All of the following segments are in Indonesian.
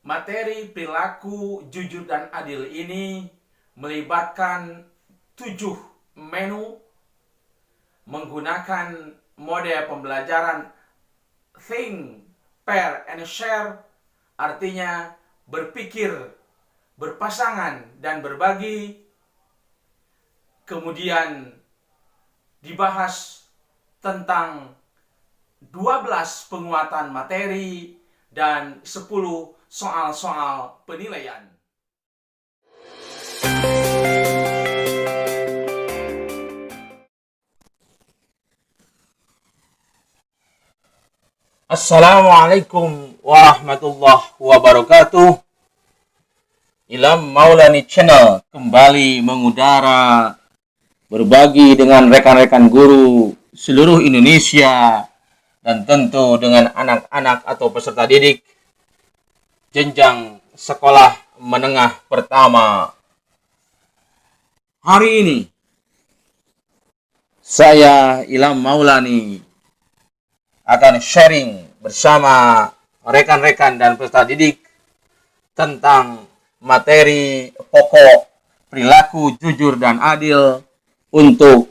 Materi perilaku jujur dan adil ini melibatkan 7 menu menggunakan mode pembelajaran think, pair, and share, artinya berpikir, berpasangan, dan berbagi. Kemudian dibahas tentang 12 penguatan materi dan 10 soal-soal penilaian. Assalamualaikum warahmatullahi wabarakatuh. Ilham Maulani Channel kembali mengudara, berbagi dengan rekan-rekan guru seluruh Indonesia dan tentu dengan anak-anak atau peserta didik jenjang sekolah menengah pertama. Hari ini saya Ilham Maulani akan sharing bersama rekan-rekan dan peserta didik tentang materi pokok perilaku jujur dan adil untuk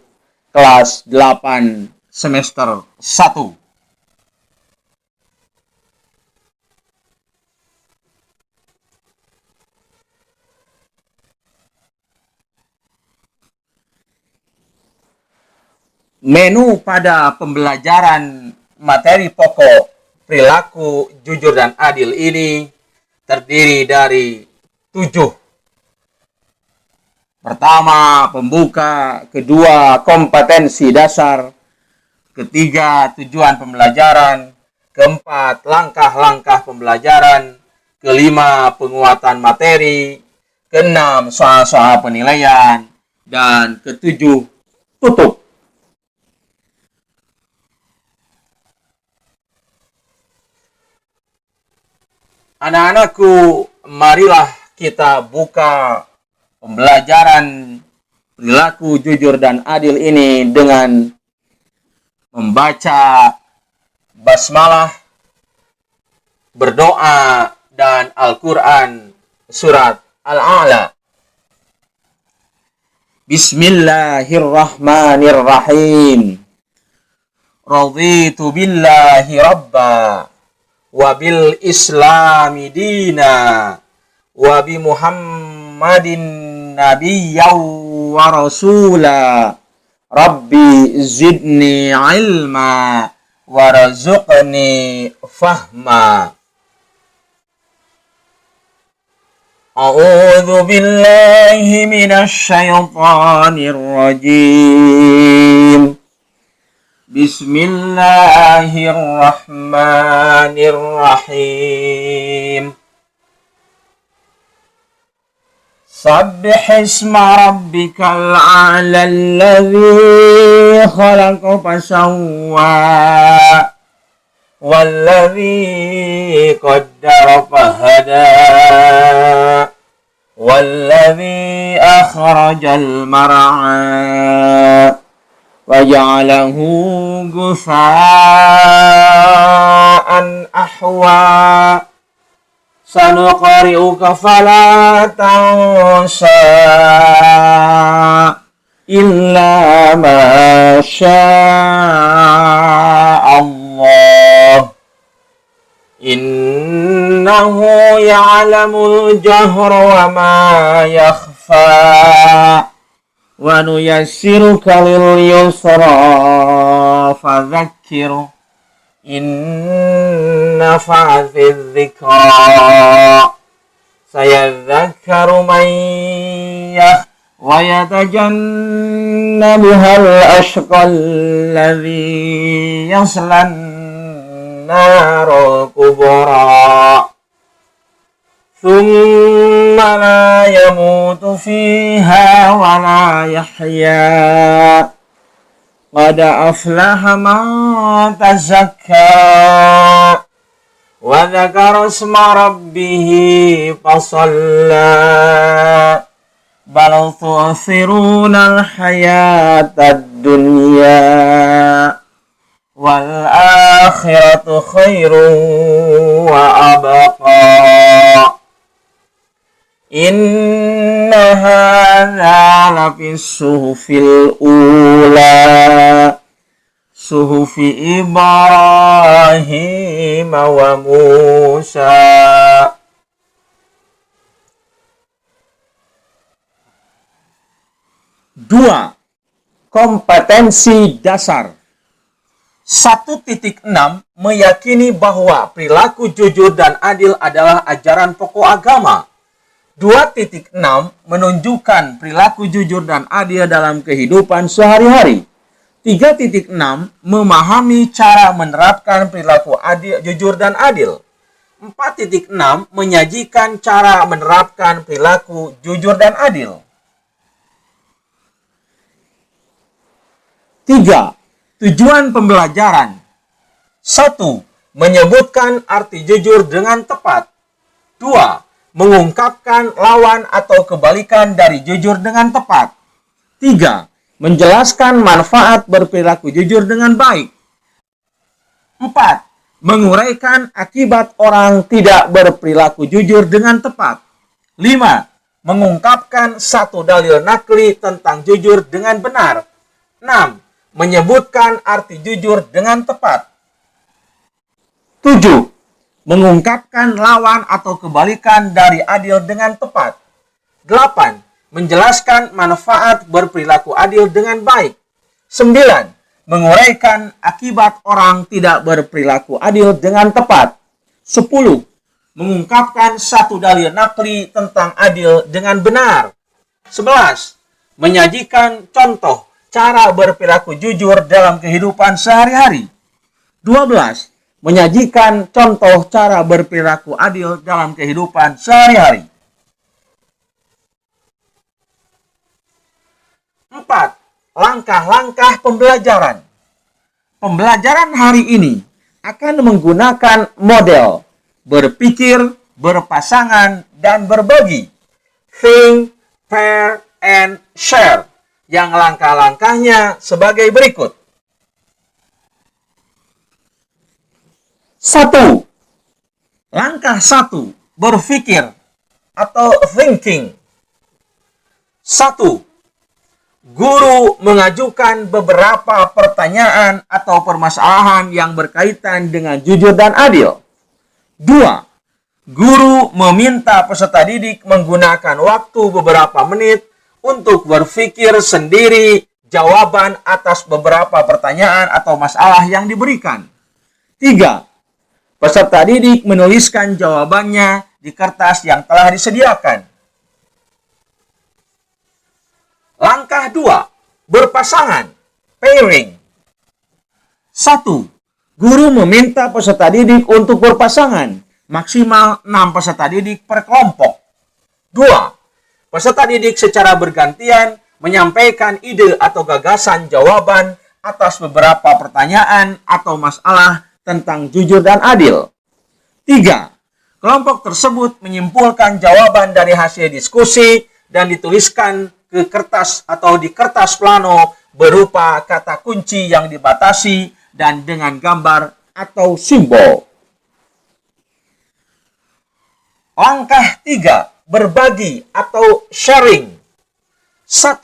kelas 8 semester 1. Menu pada pembelajaran materi pokok perilaku jujur dan adil ini terdiri dari 7. Pertama, pembuka. Kedua, kompetensi dasar. Ketiga, tujuan pembelajaran. Keempat, langkah-langkah pembelajaran. Kelima, penguatan materi. Keenam, soal-soal penilaian. Dan ketujuh, tutup. Anak-anakku, marilah kita buka pembelajaran perilaku jujur dan adil ini dengan membaca basmalah, berdoa, dan Al-Quran surat Al-A'la. Bismillahirrahmanirrahim. Raditu billahi rabba wabil islami dina wabi muhammadin nabiyyaw wa rasula rabbi zidni ilma warzuqni fahma. A'udzu billahi minasy syaithanir rajim. Bismillahirrahmanirrahim. Sabbih isma rabbikal a'la alladzi khalaqa fasawwa walladzi qaddara fahada walladzi akhrajal mar'a waja'alahu ghutha'an ahwa sanuqri'uka fala tansa illa ma sya'allah innahu ya'lamul jahra wa ma yakhfa wa nuyassiruka lil yusra fadzakkir in nafa'ati dzikra sayadzakkaru man wa yatajannabuhal ashqal ladzi yaslan narul kubra ثم لا يموت فيها ولا يحيا قد أفلح من تزكى وذكر اسم ربه فصلى بل تؤثرون الحياة الدنيا والآخرة خير وأبقى Inna hadza lafis suhufil ula suhufi Ibrahim wa Musa. Dua, kompetensi dasar. 1.6 meyakini bahwa perilaku jujur dan adil adalah ajaran pokok agama. 2.6 menunjukkan perilaku jujur dan adil dalam kehidupan sehari-hari. 3.6 memahami cara menerapkan perilaku adil, jujur dan adil. 4.6 menyajikan cara menerapkan perilaku jujur dan adil. 3. Tujuan pembelajaran. 1. Menyebutkan arti jujur dengan tepat. 2. Mengungkapkan lawan atau kebalikan dari jujur dengan tepat. 3. Menjelaskan manfaat berperilaku jujur dengan baik. 4. Menguraikan akibat orang tidak berperilaku jujur dengan tepat. 5. Mengungkapkan satu dalil nakli tentang jujur dengan benar. 6. Menyebutkan arti jujur dengan tepat. 7. Mengungkapkan lawan atau kebalikan dari adil dengan tepat. 8. Menjelaskan manfaat berperilaku adil dengan baik. 9. Menguraikan akibat orang tidak berperilaku adil dengan tepat. 10. Mengungkapkan satu dalil nakli tentang adil dengan benar. 11. Menyajikan contoh cara berperilaku jujur dalam kehidupan sehari-hari. 12. Menyajikan contoh cara berperilaku adil dalam kehidupan sehari-hari. 4. Langkah-langkah pembelajaran. Pembelajaran hari ini akan menggunakan model berpikir, berpasangan, dan berbagi. Think, pair, and share. Yang langkah-langkahnya sebagai berikut. 1. Langkah 1. Berpikir atau thinking. 1. Guru mengajukan beberapa pertanyaan atau permasalahan yang berkaitan dengan jujur dan adil. 2. Guru meminta peserta didik menggunakan waktu beberapa menit untuk berpikir sendiri jawaban atas beberapa pertanyaan atau masalah yang diberikan. 3. Peserta didik menuliskan jawabannya di kertas yang telah disediakan. Langkah 2. Berpasangan, pairing. 1. Guru meminta peserta didik untuk berpasangan, maksimal 6 peserta didik per kelompok. 2. Peserta didik secara bergantian menyampaikan ide atau gagasan jawaban atas beberapa pertanyaan atau masalah tentang jujur dan adil. 3. Kelompok tersebut menyimpulkan jawaban dari hasil diskusi dan dituliskan ke kertas atau di kertas plano berupa kata kunci yang dibatasi dan dengan gambar atau simbol. Langkah 3. Berbagi atau sharing. 1.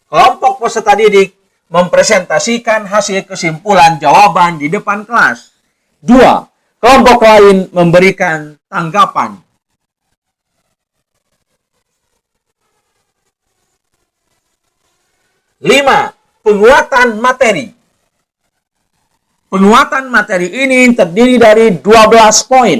Kelompok peserta didik mempresentasikan hasil kesimpulan jawaban di depan kelas. 2. Kelompok lain memberikan tanggapan. 5. Penguatan materi. Penguatan materi ini terdiri dari 12 poin.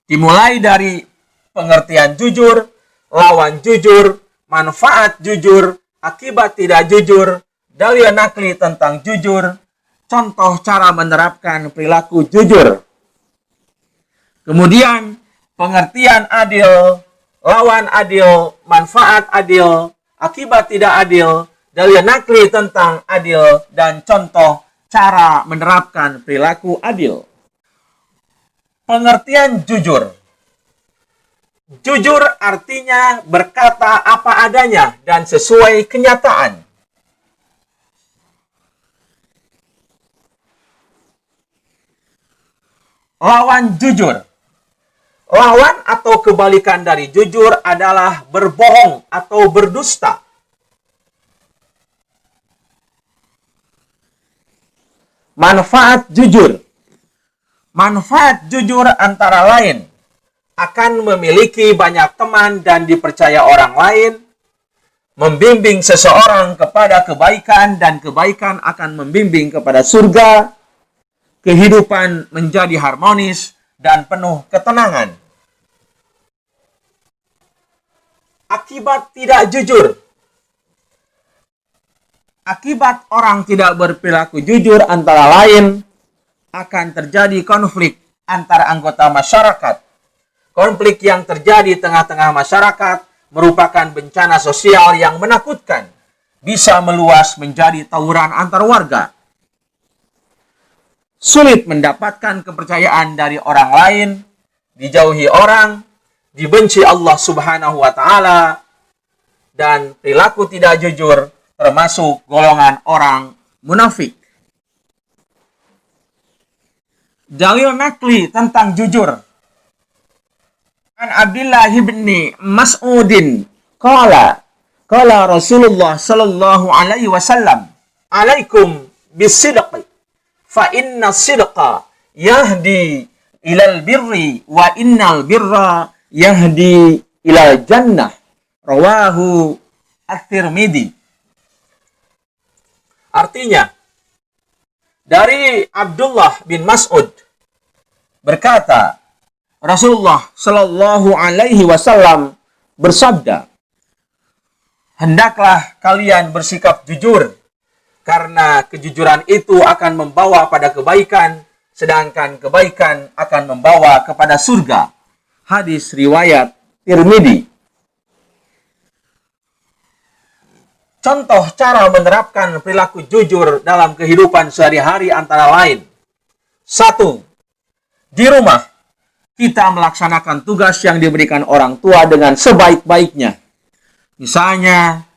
Dimulai dari pengertian jujur, lawan jujur, manfaat jujur, akibat tidak jujur, dalil nakli tentang jujur, contoh cara menerapkan perilaku jujur. Kemudian pengertian adil, lawan adil, manfaat adil, akibat tidak adil, dalil nakli tentang adil, dan contoh cara menerapkan perilaku adil. Pengertian jujur. Jujur artinya berkata apa adanya dan sesuai kenyataan. Lawan jujur. Lawan atau kebalikan dari jujur adalah berbohong atau berdusta. Manfaat jujur. Manfaat jujur antara lain akan memiliki banyak teman dan dipercaya orang lain, membimbing seseorang kepada kebaikan dan kebaikan akan membimbing kepada surga, kehidupan menjadi harmonis dan penuh ketenangan. Akibat tidak jujur. Akibat orang tidak berperilaku jujur antara lain akan terjadi konflik antara anggota masyarakat. Konflik yang terjadi di tengah-tengah masyarakat merupakan bencana sosial yang menakutkan, bisa meluas menjadi tawuran antar warga. Sulit mendapatkan kepercayaan dari orang lain, dijauhi orang, dibenci Allah Subhanahu wa Ta'ala, dan perilaku tidak jujur termasuk golongan orang munafik. Dalil nakli tentang jujur. An Abdullah bin Mas'udin qala Rasulullah sallallahu alaihi wasallam, alaikum bisidqi fa inna sidqa yahdi ilal birri wa innal birra yahdi ilal jannah. Rawahu At-Tirmidzi. Artinya, dari Abdullah bin Mas'ud berkata, Rasulullah Shallallahu Alaihi Wasallam bersabda, hendaklah kalian bersikap jujur, karena kejujuran itu akan membawa pada kebaikan, sedangkan kebaikan akan membawa kepada surga. Hadis riwayat Tirmidzi. Contoh cara menerapkan perilaku jujur dalam kehidupan sehari-hari antara lain. 1. Di rumah, kita melaksanakan tugas yang diberikan orang tua dengan sebaik-baiknya. Misalnya,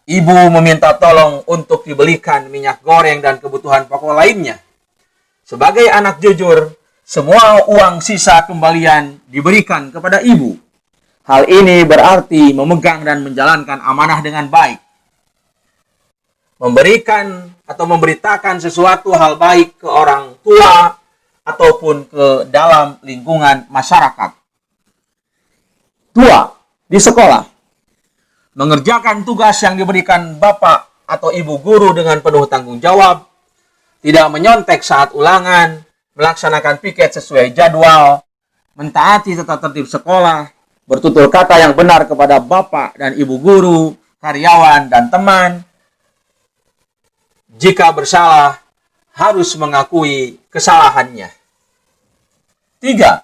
ibu meminta tolong untuk dibelikan minyak goreng dan kebutuhan pokok lainnya. Sebagai anak jujur, semua uang sisa kembalian diberikan kepada ibu. Hal ini berarti memegang dan menjalankan amanah dengan baik. Memberikan atau memberitakan sesuatu hal baik ke orang tua ataupun ke dalam lingkungan masyarakat. 2. Di sekolah, mengerjakan tugas yang diberikan bapak atau ibu guru dengan penuh tanggung jawab, tidak menyontek saat ulangan, melaksanakan piket sesuai jadwal, mentaati tata tertib sekolah, bertutur kata yang benar kepada bapak dan ibu guru, karyawan dan teman. Jika bersalah, harus mengakui kesalahannya. 3.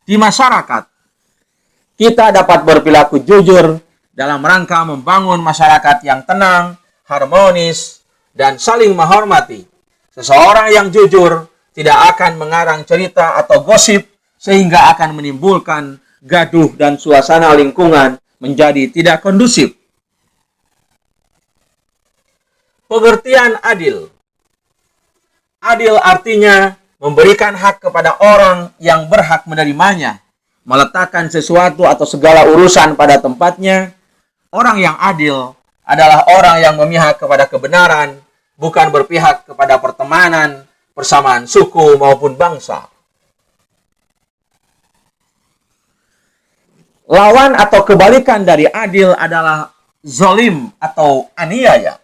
Di masyarakat, kita dapat berperilaku jujur dalam rangka membangun masyarakat yang tenang, harmonis, dan saling menghormati. Seseorang yang jujur tidak akan mengarang cerita atau gosip sehingga akan menimbulkan gaduh dan suasana lingkungan menjadi tidak kondusif. Pengertian adil. Adil artinya memberikan hak kepada orang yang berhak menerimanya, meletakkan sesuatu atau segala urusan pada tempatnya. Orang yang adil adalah orang yang memihak kepada kebenaran, bukan berpihak kepada pertemanan, persamaan suku maupun bangsa. Lawan atau kebalikan dari adil adalah zalim atau aniaya.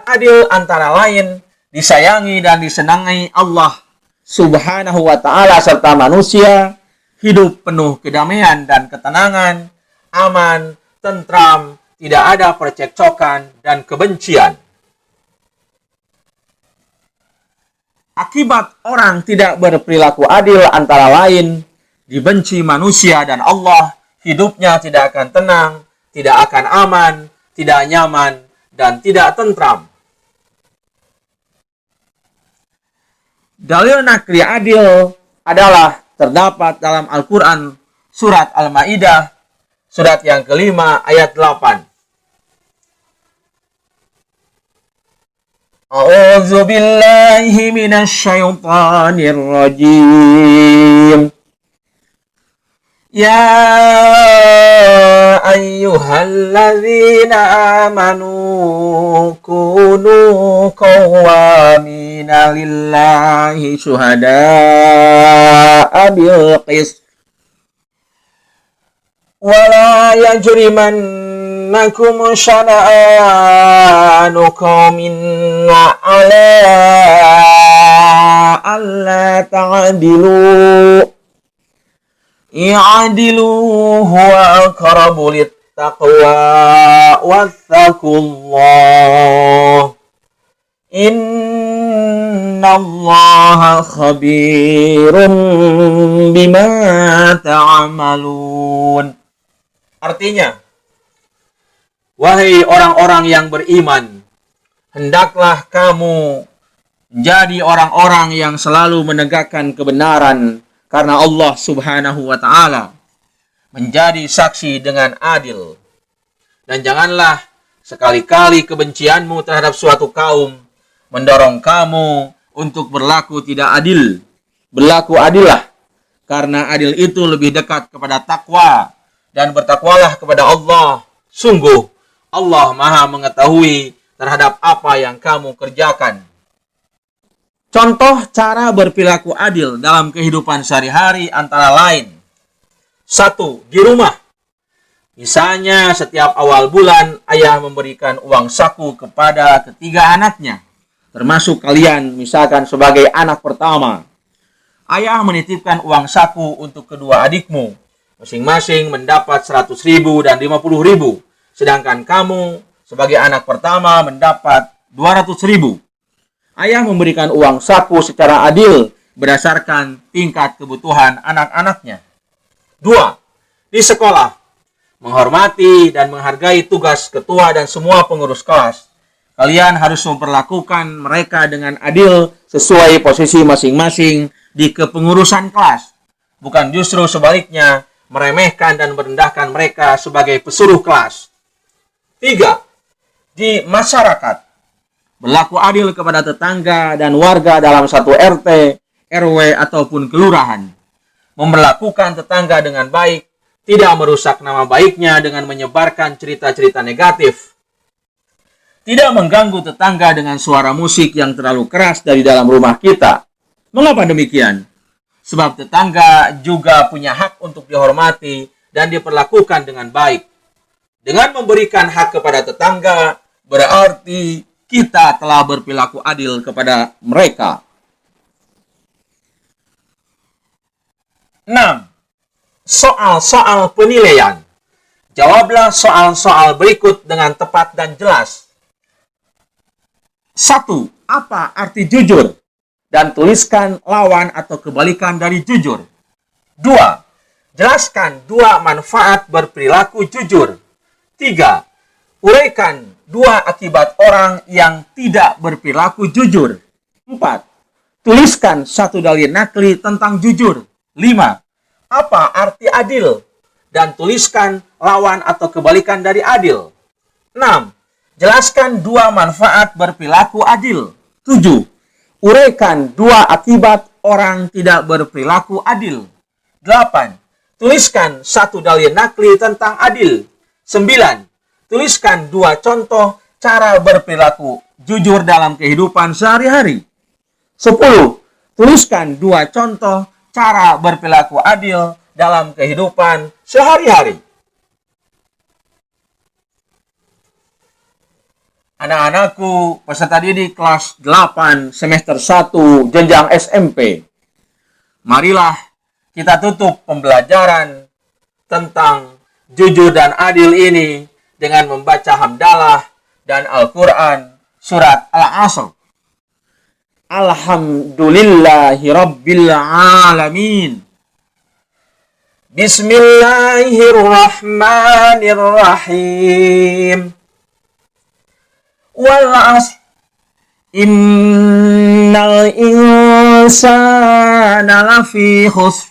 Adil antara lain disayangi dan disenangi Allah Subhanahu wa Ta'ala serta manusia, hidup penuh kedamaian dan ketenangan, aman, tentram, tidak ada percekcokan dan kebencian. Akibat orang tidak berperilaku adil antara lain, dibenci manusia dan Allah, hidupnya tidak akan tenang, tidak akan aman, tidak nyaman, dan tidak tentram. Dalil nakli adil adalah terdapat dalam Al-Quran surat Al-Ma'idah, surat yang kelima ayat 8. A'udzu billahi minasyaitonir rajim. Ya ayyuhalladzina amanu kunu qawwamina lillahi syuhada'a bil qist wa la yajrimannakum syana'anu qaumin ala alla ta'dilu i'adilu huwa aqrabu littaqwa wattaqullah innallaha khabirun bima ta'malun. Artinya, wahai orang-orang yang beriman, hendaklah kamu menjadi orang-orang yang selalu menegakkan kebenaran karena Allah Subhanahu wa ta'ala, menjadi saksi dengan adil. Dan janganlah sekali-kali kebencianmu terhadap suatu kaum mendorong kamu untuk berlaku tidak adil. Berlaku adillah, karena adil itu lebih dekat kepada takwa, dan bertakwalah kepada Allah. Sungguh Allah Maha mengetahui terhadap apa yang kamu kerjakan. Contoh cara berperilaku adil dalam kehidupan sehari-hari antara lain. 1. Di rumah. Misalnya setiap awal bulan ayah memberikan uang saku kepada ketiga anaknya, termasuk kalian misalkan sebagai anak pertama. Ayah menitipkan uang saku untuk kedua adikmu. Masing-masing mendapat 100.000 dan 50.000. Sedangkan kamu sebagai anak pertama mendapat 200.000. Ayah memberikan uang saku secara adil berdasarkan tingkat kebutuhan anak-anaknya. 2. Di sekolah, menghormati dan menghargai tugas ketua dan semua pengurus kelas. Kalian harus memperlakukan mereka dengan adil sesuai posisi masing-masing di kepengurusan kelas. Bukan justru sebaliknya, meremehkan dan merendahkan mereka sebagai pesuruh kelas. 3. Di masyarakat, berlaku adil kepada tetangga dan warga dalam satu RT, RW, ataupun kelurahan. Memperlakukan tetangga dengan baik, tidak merusak nama baiknya dengan menyebarkan cerita-cerita negatif. Tidak mengganggu tetangga dengan suara musik yang terlalu keras dari dalam rumah kita. Mengapa demikian? Sebab tetangga juga punya hak untuk dihormati dan diperlakukan dengan baik. Dengan memberikan hak kepada tetangga, berarti kita telah berperilaku adil kepada mereka. 6. Soal-soal penilaian. Jawablah soal-soal berikut dengan tepat dan jelas. 1. Apa arti jujur? Dan tuliskan lawan atau kebalikan dari jujur. 2. Jelaskan 2 manfaat berperilaku jujur. 3. Uraikan 2 akibat orang yang tidak berperilaku jujur. 4. Tuliskan 1 dalil nakli tentang jujur. 5. Apa arti adil? Dan tuliskan lawan atau kebalikan dari adil. 6. Jelaskan 2 manfaat berperilaku adil. 7. Uraikan 2 akibat orang tidak berperilaku adil. 8. Tuliskan 1 dalil nakli tentang adil. 9. Tuliskan 2 contoh cara berperilaku jujur dalam kehidupan sehari-hari. 10. Tuliskan 2 contoh cara berperilaku adil dalam kehidupan sehari-hari. Anak-anakku, peserta didik kelas 8 semester 1 jenjang SMP. Marilah kita tutup pembelajaran tentang jujur dan adil ini dengan membaca hamdalah dan Al-Quran surat Al-Asr. Alhamdulillahi Rabbil Alamin. Bismillahirrahmanirrahim. Wal 'asr. Innal insana lafi khusr.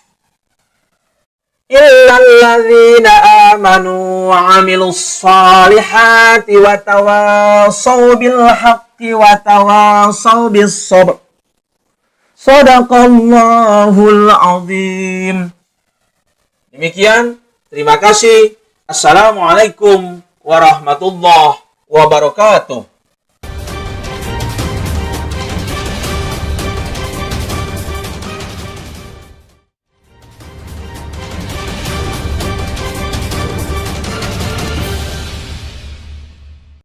illal ladzina amanu wa 'amilus shalihati wa tawassaw bil haqqi wa tawassaw bis sabr. Shadaqallahul azim. Demikian, terima kasih. Assalamualaikum warahmatullahi wabarakatuh.